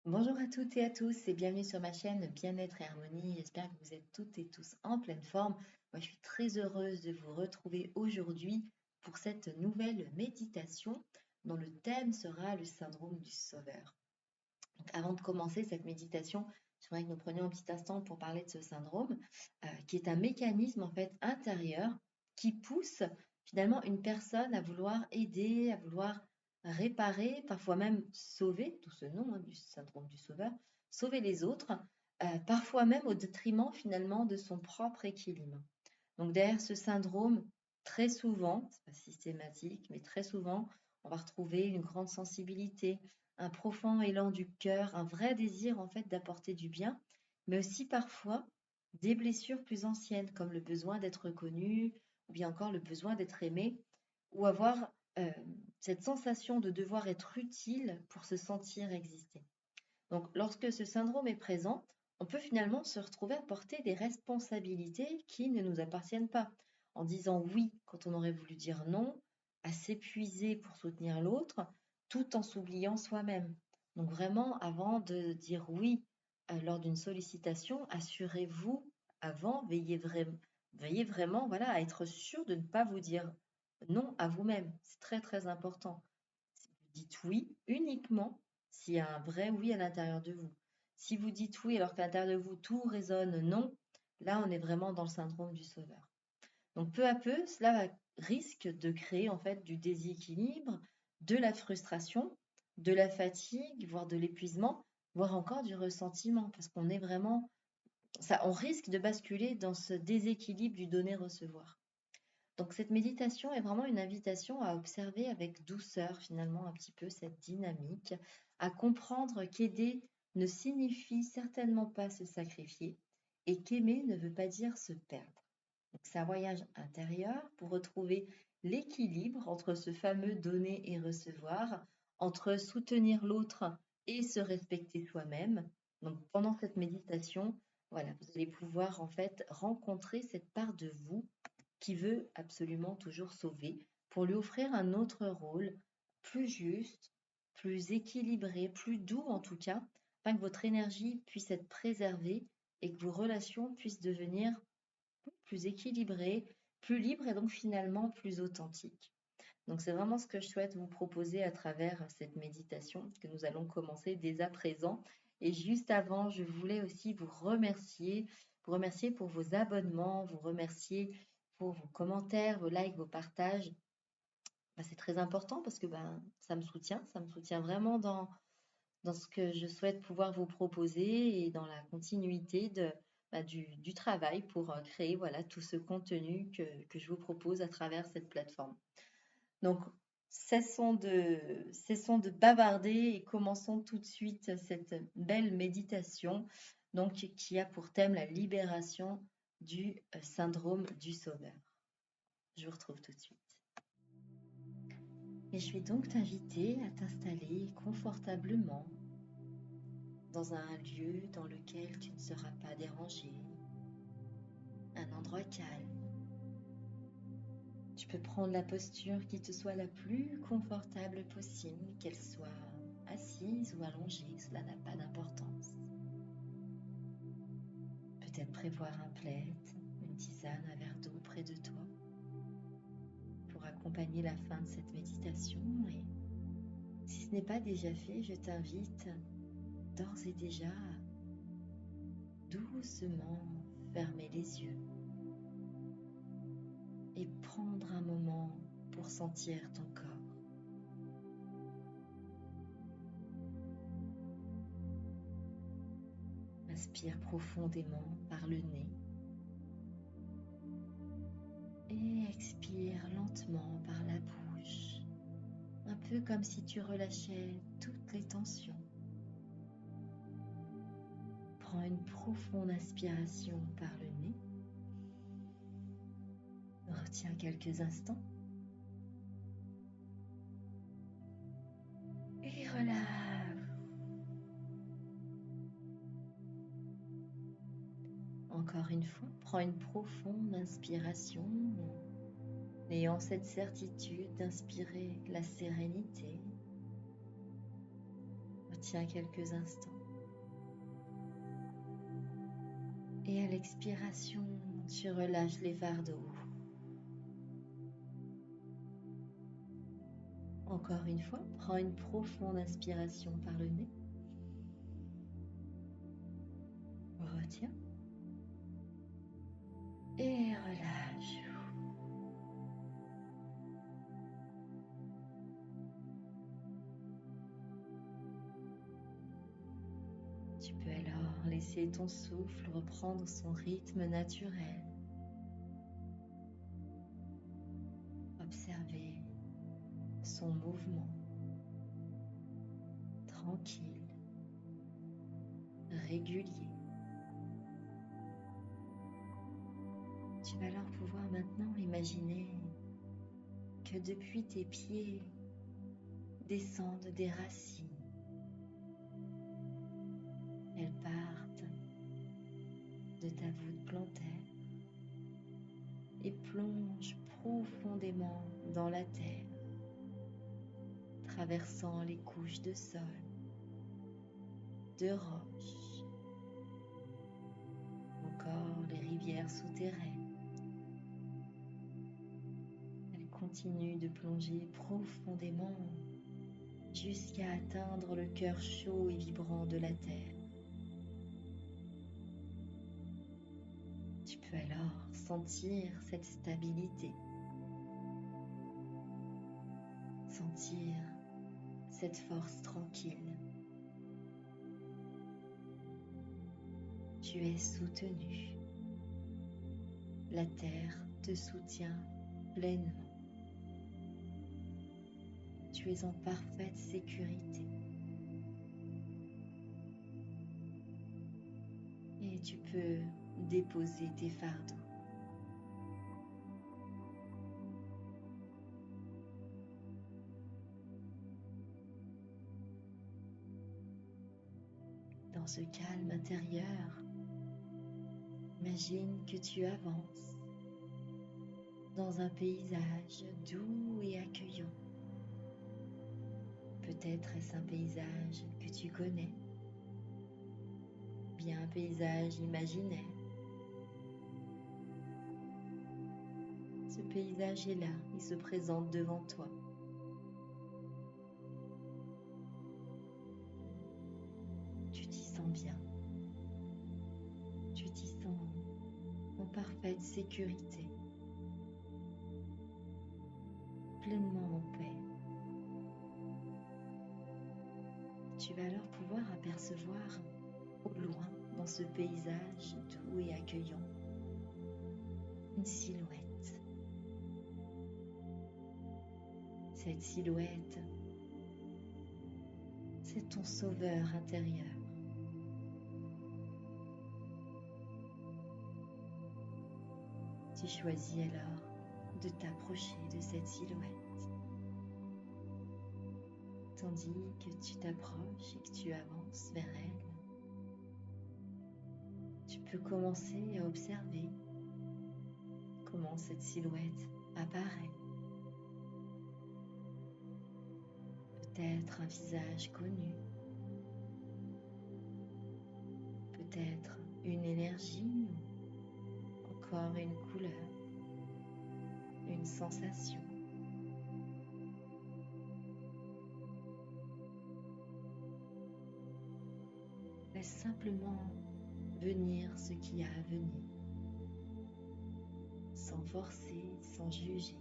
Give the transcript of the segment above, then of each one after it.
Bonjour à toutes et à tous et bienvenue sur ma chaîne Bien-être et Harmonie. J'espère que vous êtes toutes et tous en pleine forme. Moi, je suis très heureuse de vous retrouver aujourd'hui pour cette nouvelle méditation dont le thème sera le syndrome du sauveur. Donc, avant de commencer cette méditation, j'aimerais que nous prenions un petit instant pour parler de ce syndrome, qui est un mécanisme en fait intérieur qui pousse finalement une personne à vouloir aider, à vouloir réparer, parfois même sauver, d'où ce nom du syndrome du sauveur, sauver les autres, parfois même au détriment finalement de son propre équilibre. Donc derrière ce syndrome, très souvent, c'est pas systématique, mais très souvent, on va retrouver une grande sensibilité, un profond élan du cœur, un vrai désir en fait d'apporter du bien, mais aussi parfois des blessures plus anciennes, comme le besoin d'être reconnu, ou bien encore le besoin d'être aimé, ou avoir cette sensation de devoir être utile pour se sentir exister. Donc, lorsque ce syndrome est présent, on peut finalement se retrouver à porter des responsabilités qui ne nous appartiennent pas, en disant oui quand on aurait voulu dire non, à s'épuiser pour soutenir l'autre, tout en s'oubliant soi-même. Donc vraiment, avant de dire oui lors d'une sollicitation, assurez-vous avant, veillez vraiment voilà, à être sûr de ne pas vous dire non à vous-même. C'est très très important. Vous dites oui uniquement s'il y a un vrai oui à l'intérieur de vous. Si vous dites oui alors qu'à l'intérieur de vous tout résonne non, là on est vraiment dans le syndrome du sauveur. Donc peu à peu, cela risque de créer en fait du déséquilibre, de la frustration, de la fatigue, voire de l'épuisement, voire encore du ressentiment, parce qu'on est vraiment, ça, on risque de basculer dans ce déséquilibre du donner-recevoir. Donc cette méditation est vraiment une invitation à observer avec douceur finalement un petit peu cette dynamique, à comprendre qu'aider ne signifie certainement pas se sacrifier et qu'aimer ne veut pas dire se perdre. Donc c'est un voyage intérieur pour retrouver l'équilibre entre ce fameux donner et recevoir, entre soutenir l'autre et se respecter soi-même. Donc pendant cette méditation, voilà, vous allez pouvoir en fait rencontrer cette part de vous qui veut absolument toujours sauver, pour lui offrir un autre rôle, plus juste, plus équilibré, plus doux en tout cas, afin que votre énergie puisse être préservée et que vos relations puissent devenir plus équilibrées, plus libres et donc finalement plus authentiques. Donc c'est vraiment ce que je souhaite vous proposer à travers cette méditation que nous allons commencer dès à présent. Et juste avant, je voulais aussi vous remercier pour vos abonnements, vous remercier pour vos commentaires, vos likes, vos partages. C'est très important parce que ça me soutient vraiment dans ce que je souhaite pouvoir vous proposer et dans la continuité du travail pour créer voilà, tout ce contenu que je vous propose à travers cette plateforme. Donc, cessons de bavarder et commençons tout de suite cette belle méditation donc, qui a pour thème la libération du syndrome du sauveur. Je vous retrouve tout de suite. Et je vais donc t'inviter à t'installer confortablement dans un lieu dans lequel tu ne seras pas dérangé, un endroit calme. Tu peux prendre la posture qui te soit la plus confortable possible, qu'elle soit assise ou allongée, cela n'a pas d'importance. Peut-être prévoir un plaid, une tisane, un verre d'eau près de toi pour accompagner la fin de cette méditation. Et si ce n'est pas déjà fait, je t'invite d'ores et déjà à doucement fermer les yeux et prendre un moment pour sentir ton corps. Inspire profondément par le nez et expire lentement par la bouche, un peu comme si tu relâchais toutes les tensions. Prends une profonde inspiration par le nez, retiens quelques instants et relâche. Encore une fois, prends une profonde inspiration, ayant cette certitude d'inspirer la sérénité. Tiens quelques instants. Et à l'expiration, tu relâches les fardeaux. Encore une fois, prends une profonde inspiration par le nez. Retiens. Et relâche. Tu peux alors laisser ton souffle reprendre son rythme naturel. Observer son mouvement tranquille, régulier. Tu vas alors pouvoir maintenant imaginer que depuis tes pieds descendent des racines. Elles partent de ta voûte plantaire et plongent profondément dans la terre, traversant les couches de sol, de roches, encore les rivières souterraines. Elles continuent de plonger profondément jusqu'à atteindre le cœur chaud et vibrant de la terre. Tu peux alors sentir cette stabilité, sentir cette force tranquille. Tu es soutenu. La terre te soutient pleinement. Tu es en parfaite sécurité. Et tu peux déposer tes fardeaux. Dans ce calme intérieur, imagine que tu avances dans un paysage doux et accueillant. Peut-être est-ce un paysage que tu connais, bien un paysage imaginaire. Ce paysage est là, il se présente devant toi. Tu t'y sens bien. Tu t'y sens en parfaite sécurité, pleinement en paix. Tu vas alors pouvoir apercevoir au loin, dans ce paysage doux et accueillant, une silhouette. Cette silhouette, c'est ton sauveur intérieur. Tu choisis alors de t'approcher de cette silhouette, tandis que tu t'approches et que tu avances vers elle. Tu peux commencer à observer comment cette silhouette apparaît. Peut-être un visage connu, peut-être une énergie ou encore une couleur, une sensation. Laisse simplement venir ce qui a à venir, sans forcer, sans juger.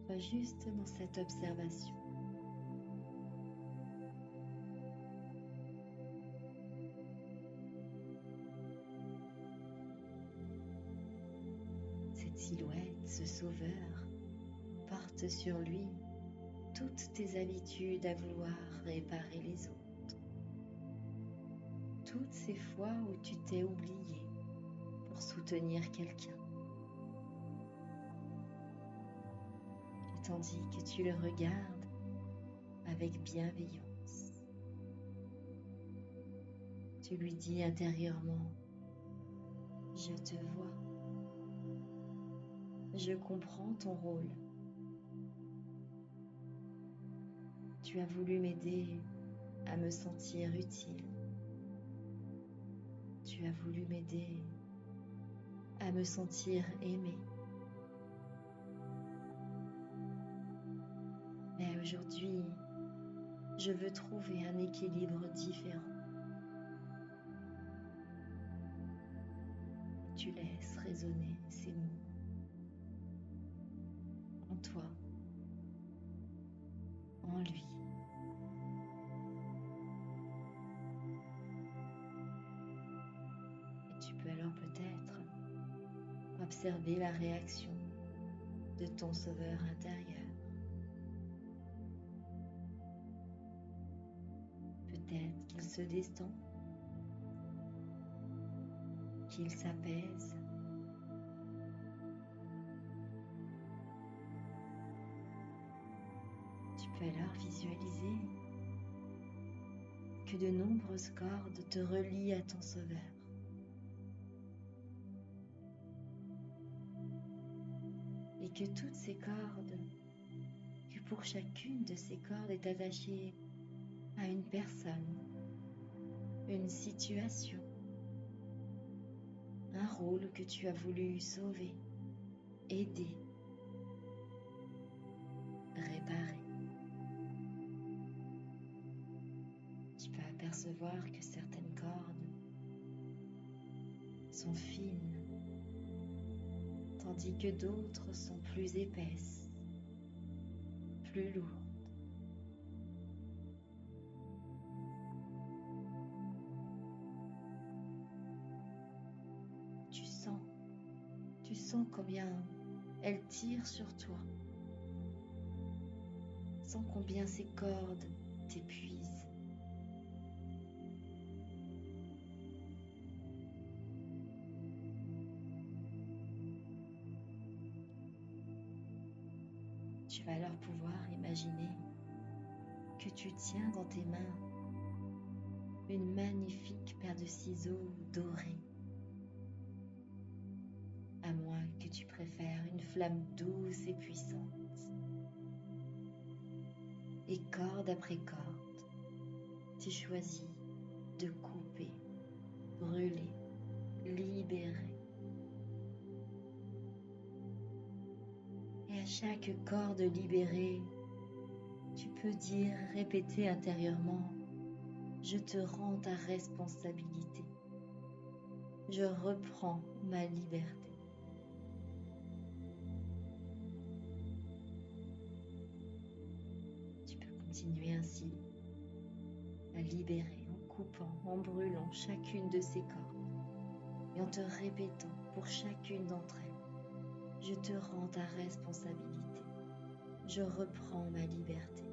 Sois juste dans cette observation. Cette silhouette, ce sauveur, porte sur lui toutes tes habitudes à vouloir réparer les autres. Toutes ces fois où tu t'es oublié pour soutenir quelqu'un. Et tandis que tu le regardes avec bienveillance, tu lui dis intérieurement: je te vois, je comprends ton rôle. Tu as voulu m'aider à me sentir utile. Tu as voulu m'aider à me sentir aimée. Mais aujourd'hui, je veux trouver un équilibre différent. Tu laisses résonner ces mots en toi, en lui. Et tu peux alors peut-être observer la réaction de ton sauveur intérieur. Peut-être qu'il se distend, qu'il s'apaise. Tu peux alors visualiser que de nombreuses cordes te relient à ton sauveur. Et que toutes ces cordes, que pour chacune de ces cordes est attachée à une personne, une situation, un rôle que tu as voulu sauver, aider, réparer. Tu peux apercevoir que certaines cordes sont fines, tandis que d'autres sont plus épaisses, plus lourdes. Tu sens combien elles tirent sur toi. Sens combien ces cordes t'épuisent. Tu vas alors pouvoir imaginer que tu tiens dans tes mains une magnifique paire de ciseaux dorés. À moins que tu préfères une flamme douce et puissante. Et corde après corde, tu choisis de couper, brûler, libérer. Et à chaque corde libérée, tu peux dire, répéter intérieurement, je te rends ta responsabilité. Je reprends ma liberté. Tu peux continuer ainsi à libérer en coupant, en brûlant chacune de ces cordes et en te répétant pour chacune d'entre elles, je te rends ta responsabilité. Je reprends ma liberté.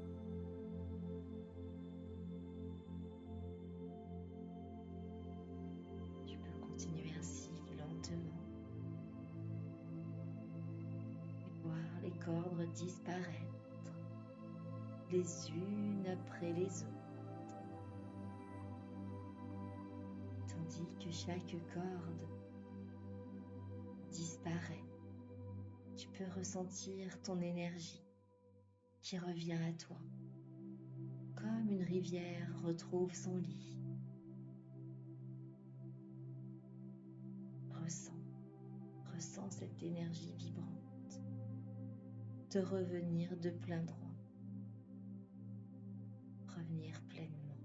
Tu peux continuer ainsi lentement et voir les cordes disparaître les unes après les autres, tandis que chaque corde disparaît. Tu peux ressentir ton énergie qui revient à toi, comme une rivière retrouve son lit. Ressens cette énergie vibrante te revenir de plein droit, revenir pleinement.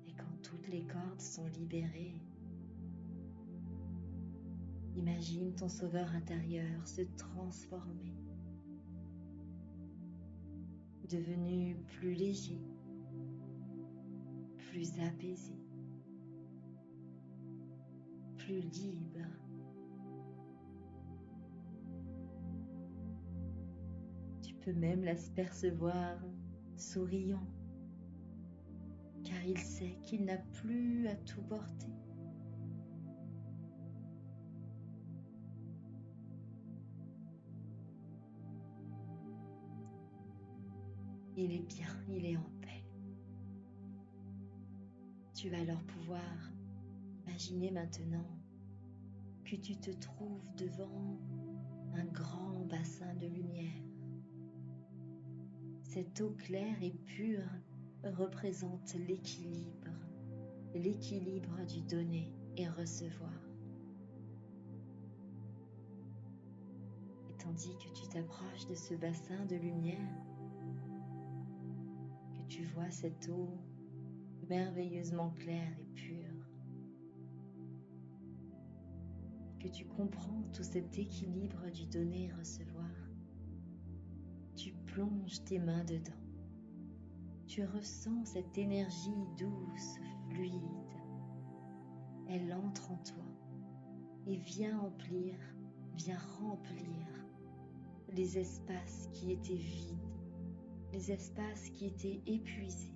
Et quand toutes les cordes sont libérées, imagine ton sauveur intérieur se transformer, devenu plus léger, plus apaisé, plus libre. Tu peux même l'apercevoir souriant, car il sait qu'il n'a plus à tout porter. Il est bien, il est en paix. Tu vas alors pouvoir imaginer maintenant que tu te trouves devant un grand bassin de lumière. Cette eau claire et pure représente l'équilibre du donner et recevoir. Et tandis que tu t'approches de ce bassin de lumière, que tu vois cette eau merveilleusement claire et pure, que tu comprends tout cet équilibre du donner et recevoir, tu plonges tes mains dedans. Tu ressens cette énergie douce, fluide. Elle entre en toi et vient remplir les espaces qui étaient vides, les espaces qui étaient épuisés.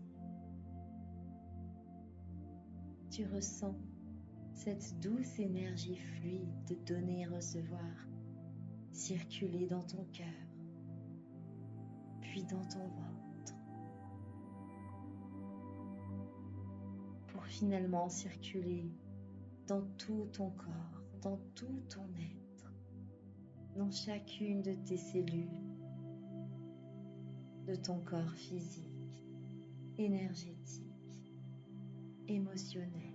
Tu ressens cette douce énergie fluide de donner et recevoir circuler dans ton cœur, puis dans ton ventre, pour finalement circuler dans tout ton corps, dans tout ton être, dans chacune de tes cellules, de ton corps physique, énergétique, émotionnel,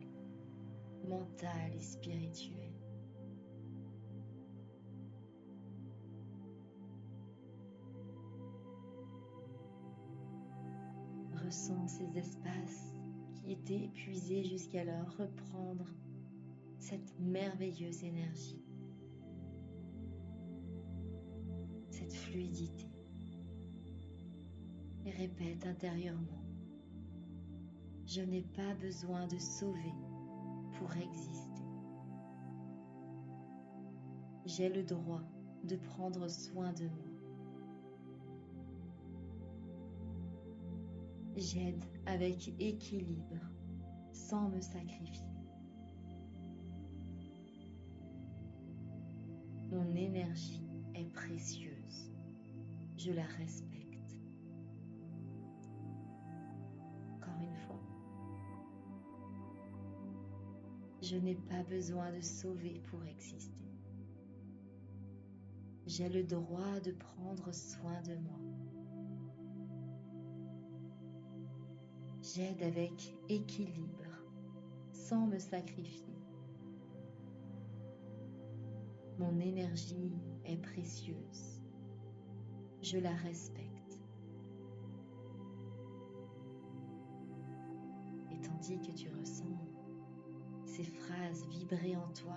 mental et spirituel. Ressens ces espaces qui étaient épuisés jusqu'alors reprendre cette merveilleuse énergie, cette fluidité. Et répète intérieurement: je n'ai pas besoin de sauver pour exister. J'ai le droit de prendre soin de moi. J'aide avec équilibre, sans me sacrifier. Mon énergie est précieuse. Je la respecte. Encore une fois. Je n'ai pas besoin de sauver pour exister. J'ai le droit de prendre soin de moi. J'aide avec équilibre, sans me sacrifier. Mon énergie est précieuse. Je la respecte. Et tandis que tu ressens ces phrases vibrer en toi,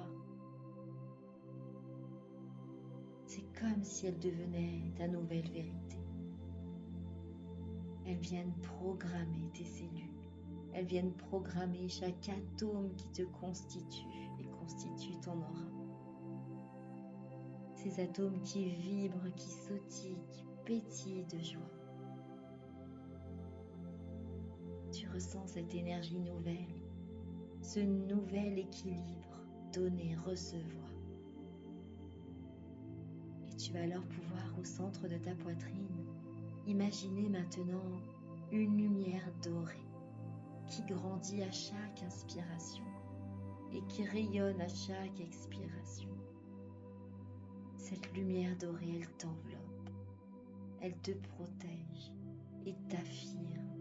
c'est comme si elles devenaient ta nouvelle vérité. Elles viennent programmer tes cellules. Elles viennent programmer chaque atome qui te constitue et constitue ton aura. Ces atomes qui vibrent, qui sautillent, qui pétillent de joie. Tu ressens cette énergie nouvelle, ce nouvel équilibre, donner, recevoir. Et tu vas alors pouvoir, au centre de ta poitrine, imaginer maintenant une lumière dorée qui grandit à chaque inspiration et qui rayonne à chaque expiration. Cette lumière dorée, elle t'enveloppe, elle te protège et t'affirme.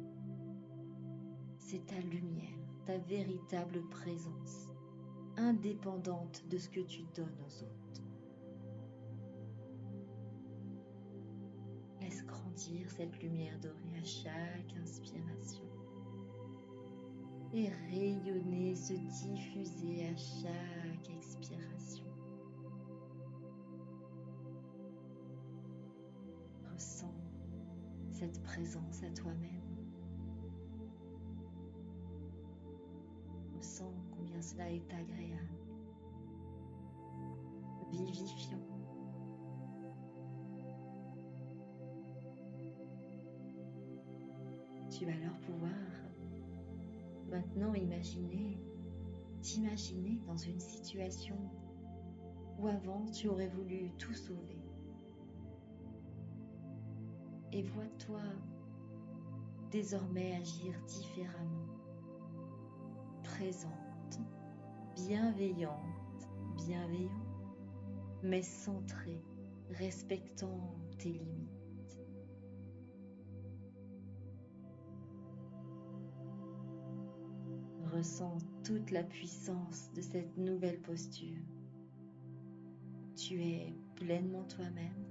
C'est ta lumière, ta véritable présence, indépendante de ce que tu donnes aux autres. Laisse grandir cette lumière dorée à chaque inspiration et rayonner, se diffuser à chaque expiration. Ressens cette présence à toi-même. Ressens combien cela est agréable, vivifiant. Tu vas alors pouvoir maintenant t'imaginer dans une situation où avant tu aurais voulu tout sauver. Et vois-toi désormais agir différemment, présente, bienveillante, bienveillant, mais centré, respectant tes limites. Ressens toute la puissance de cette nouvelle posture. Tu es pleinement toi-même,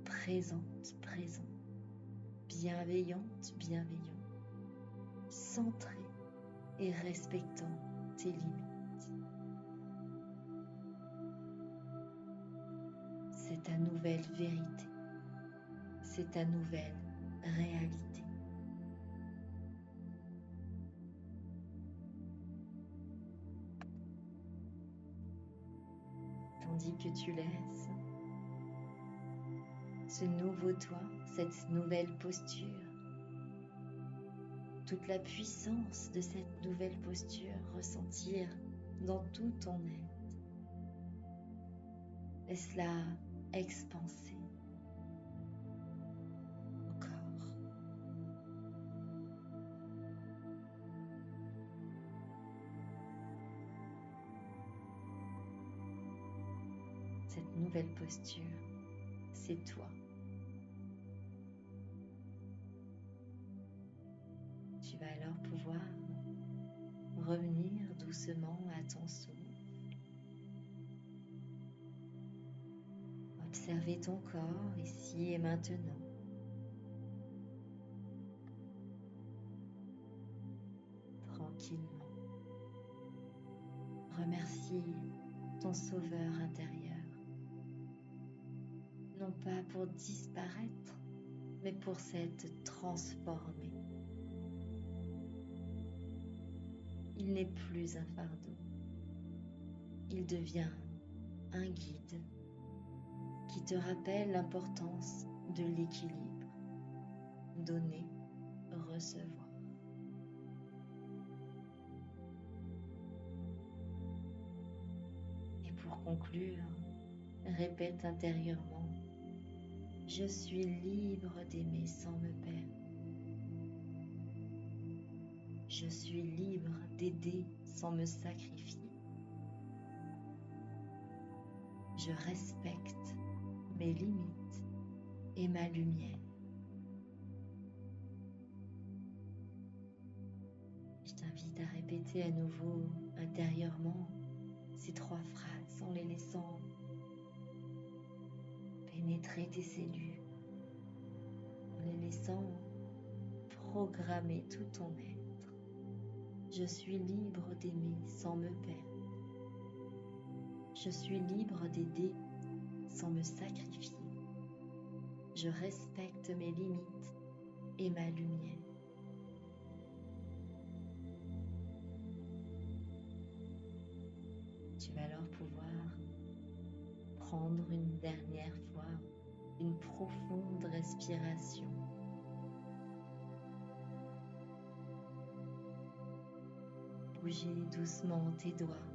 présente, présent, bienveillante, bienveillant, centré et respectant tes limites. C'est ta nouvelle vérité, c'est ta nouvelle réalité. Tandis que tu laisses ce nouveau toi, cette nouvelle posture, toute la puissance de cette nouvelle posture ressentir dans tout ton être. Laisse-la expanser encore. Cette nouvelle posture, c'est toi. Tu vas alors pouvoir revenir doucement à ton souffle. Observer ton corps ici et maintenant. Tranquillement. Remercier ton sauveur intérieur. Non pas pour disparaître, mais pour s'être transformé. Il n'est plus un fardeau. Il devient un guide qui te rappelle l'importance de l'équilibre. Donner, recevoir. Et pour conclure, répète intérieurement: je suis libre d'aimer sans me perdre. Je suis libre d'aider sans me sacrifier. Je respecte mes limites et ma lumière. Je t'invite à répéter à nouveau intérieurement ces 3 phrases en les laissant pénétrer tes cellules, en les laissant programmer tout ton être. Je suis libre d'aimer sans me perdre. Je suis libre d'aider sans me sacrifier. Je respecte mes limites et ma lumière. Tu vas alors pouvoir prendre une dernière fois une profonde respiration. Bouger doucement tes doigts,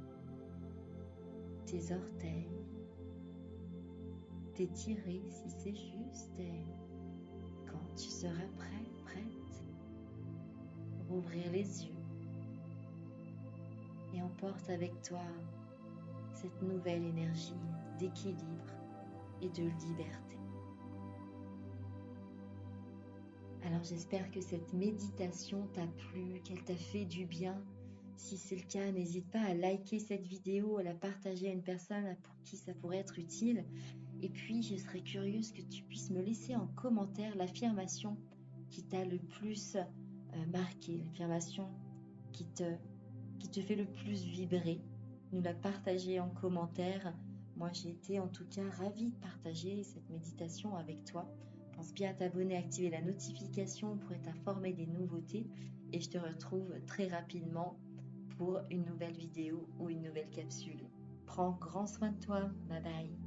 tes orteils, t'étirer si c'est juste, et quand tu seras prêt, prête, rouvrir les yeux et emporte avec toi cette nouvelle énergie d'équilibre et de liberté. Alors j'espère que cette méditation t'a plu, qu'elle t'a fait du bien. Si c'est le cas, n'hésite pas à liker cette vidéo, à la partager à une personne pour qui ça pourrait être utile. Et puis, je serais curieuse que tu puisses me laisser en commentaire l'affirmation qui t'a le plus marqué, l'affirmation qui te fait le plus vibrer. Nous la partager en commentaire. Moi, j'ai été en tout cas ravie de partager cette méditation avec toi. Pense bien à t'abonner, à activer la notification pour être informé des nouveautés. Et je te retrouve très rapidement pour une nouvelle vidéo ou une nouvelle capsule. Prends grand soin de toi. Bye bye.